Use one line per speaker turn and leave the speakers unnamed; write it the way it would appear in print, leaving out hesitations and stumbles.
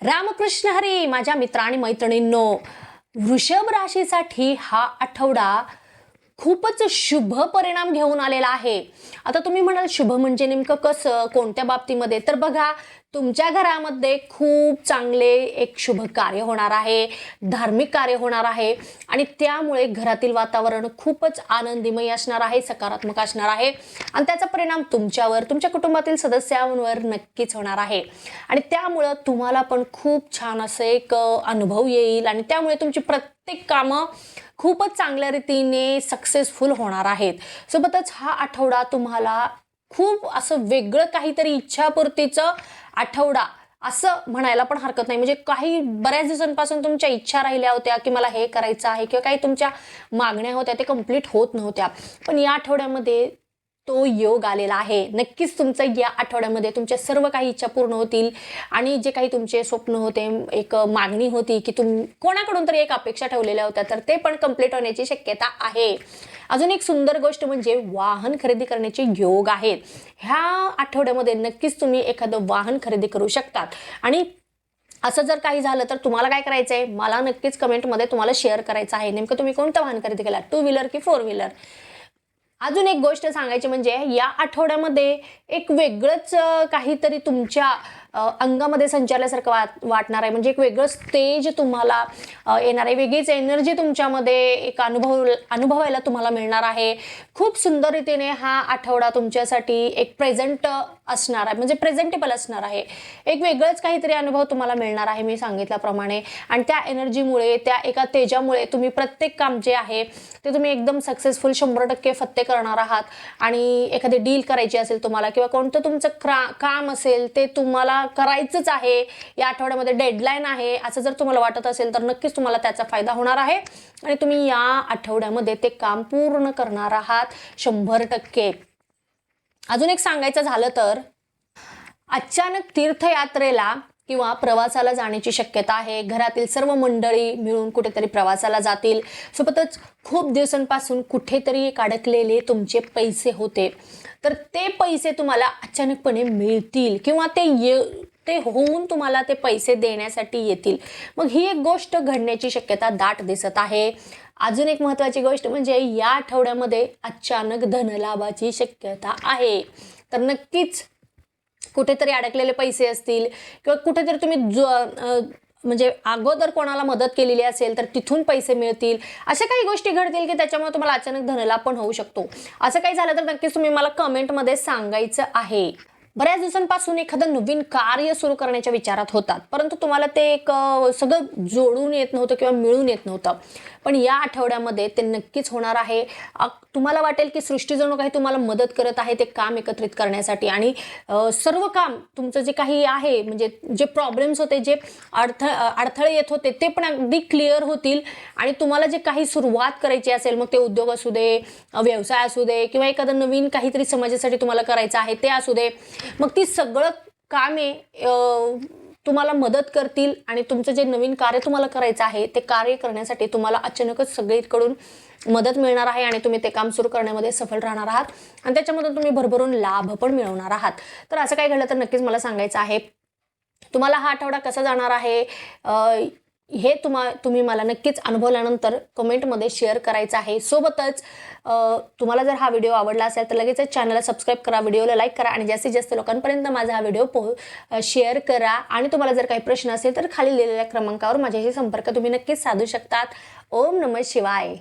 रामकृष्ण हरी माझ्या मित्र आणि मैत्रिणींनो, वृषभ राशीसाठी हा आठवडा खूपच शुभ परिणाम घेऊन आलेला आहे. आता तुम्ही म्हणाल शुभ म्हणजे नेमकं कसं, कोणत्या बाबतीमध्ये? तर बघा, तुमच्या घरामध्ये खूप चांगले एक शुभ कार्य होणार आहे, धार्मिक कार्य होणार आहे आणि त्यामुळे घरातील वातावरण खूपच आनंदमय असणार आहे, सकारात्मक असणार आहे आणि त्याचा परिणाम तुमच्यावर, तुमच्या कुटुंबातील सदस्यांवर नक्कीच होणार आहे आणि त्यामुळे तुम्हाला पण खूप छान असं एक अनुभव येईल आणि त्यामुळे तुमची प्रत्येक कामं खूपच चांगल्या रीतीने सक्सेसफुल होणार आहेत. सोबतच हा आठवडा तुम्हाला खूप असं वेगळं काहीतरी इच्छापूर्तीचं आठवडा असं म्हणायला पण हरकत नाही. म्हणजे काही बऱ्याच दिवसांपासून तुमच्या इच्छा राहिल्या होत्या की मला हे करायचं आहे किंवा काही तुमच्या मागण्या होत्या, ते कंप्लीट होत नव्हत्या, पण या आठवड्यामध्ये तो योग आलेला आहे. नक्कीच तुमचं या आठवड्यामध्ये तुमच्या सर्व काही इच्छा पूर्ण होतील आणि जे काही तुमचे स्वप्न होते, एक मागणी होती की कोणाकडून तरी एक अपेक्षा ठेवलेल्या होत्या, तर ते पण कंप्लीट होण्याची शक्यता आहे. अजून एक सुंदर गोष्ट म्हणजे वाहन खरेदी करण्याचे योग आहेत. ह्या आठवड्यामध्ये नक्कीच तुम्ही एखादं वाहन खरेदी करू शकतात आणि असं जर काही झालं तर तुम्हाला काय करायचं आहे, मला नक्कीच कमेंटमध्ये तुम्हाला शेअर करायचं आहे. नेमकं तुम्ही कोणतं वाहन खरेदी केलं, 2 व्हीलर की 4 व्हीलर? अजून एक गोष्ट सांगायची म्हणजे या आठवड्यामध्ये एक वेगळंच काहीतरी तुमच्या अंगामध्ये संचारल्यासारखं वाटणार आहे. म्हणजे एक वेगळंच तेज तुम्हाला येणार आहे, वेगळीच एनर्जी तुमच्यामध्ये एक अनुभवायला तुम्हाला मिळणार आहे. खूप सुंदर रीतीने हा आठवडा तुमच्यासाठी एक प्रेझेंट असणार आहे, म्हणजे प्रेझेंटेबल असणार आहे. एक वेगळंच काहीतरी अनुभव तुम्हाला मिळणार आहे मी सांगितल्याप्रमाणे आणि त्या एनर्जीमुळे, त्या एका तेजामुळे तुम्ही प्रत्येक काम जे आहे ते तुम्ही एकदम सक्सेसफुल 100% फत्ते करणार आहात. आणि एखादी डील करायची असेल तुम्हाला किंवा कोणतं तुमचं काम असेल ते तुम्हाला करायचंच आहे, या आठवड्यामध्ये डेडलाईन आहे असं जर तुम्हाला वाटत असेल तर नक्कीच तुम्हाला त्याचा फायदा होणार आहे आणि तुम्ही या आठवड्यामध्ये ते काम पूर्ण करणार आहात 100%. अजून एक सांगायचं झालं तर अचानक तीर्थयात्रेला किंवा प्रवासाला जाण्याची शक्यता आहे. घरातील सर्व मंडळी मिळून कुठेतरी प्रवासाला जातील. सोबतच खूप दिवसांपासून कुठेतरी एक अडकलेले तुमचे पैसे होते, तर ते पैसे तुम्हाला अचानकपणे मिळतील किंवा ते होऊन तुम्हाला ते पैसे देण्यासाठी येतील. मग ही एक गोष्ट घडण्याची शक्यता दाट दिसत आहे. अजून एक महत्त्वाची गोष्ट म्हणजे या आठवड्यामध्ये अचानक धनलाभाची शक्यता आहे. तर नक्कीच कुठेतरी अडकलेले पैसे असतील किंवा कुठेतरी तुम्ही म्हणजे अगोदर कोणाला मदत केलेली असेल तर तिथून पैसे मिळतील. अशा काही गोष्टी घडतील की त्याच्यामुळे तुम्हाला अचानक धनलाभ पण होऊ शकतो. असं काही झालं तर नक्कीच तुम्ही मला कमेंटमध्ये सांगायचं आहे. बऱ्याच दिवसांपासून एखादं नवीन कार्य सुरू करण्याच्या विचारात होतात, परंतु तुम्हाला ते एक सगळं जोडून येत नव्हतं किंवा मिळून येत नव्हतं, पण या आठवड्यामध्ये ते नक्कीच होणार आहे. तुम्हाला वाटेल की सृष्टी जणू काही तुम्हाला मदत करत आहे ते काम एकत्रित करण्यासाठी आणि सर्व काम तुमचं जे काही आहे, म्हणजे जे प्रॉब्लेम्स होते, जे अडथळे येत होते ते पण अगदी क्लिअर होतील आणि तुम्हाला जे काही सुरुवात करायची असेल, मग ते उद्योग असू दे, व्यवसाय असू दे किंवा एखादं नवीन काहीतरी समाजासाठी तुम्हाला करायचं आहे ते असू दे, मग ती सगळं कामे तुम्हाला मदत करतील आणि तुमचं जे नवीन कार्य तुम्हाला करायचं आहे ते कार्य करण्यासाठी तुम्हाला अचानकच सगळीकडून मदत मिळणार आहे आणि तुम्ही ते काम सुरू करण्यामध्ये सफल राहणार आहात आणि त्याच्यामधून तुम्ही भरभरून लाभ पण मिळवणार आहात. तर असं काय घडलं तर नक्कीच मला सांगायचं आहे. तुम्हाला हा आठवडा कसा जाणार आहे हे तुम्ही मला नक्कीच अनुभवल्यानंतर कमेंटमध्ये शेअर करायचं आहे. सोबतच तुम्हाला जर हा व्हिडिओ आवडला असेल तर लगेच चॅनलला सबस्क्राईब करा, व्हिडिओला लाईक करा आणि जास्तीत जास्त लोकांपर्यंत माझा हा व्हिडिओ शेअर करा. आणि तुम्हाला जर काही प्रश्न असेल तर खाली दिलेल्या क्रमांकावर माझ्याशी संपर्क तुम्ही नक्कीच साधू शकतात. ओम नमः शिवाय.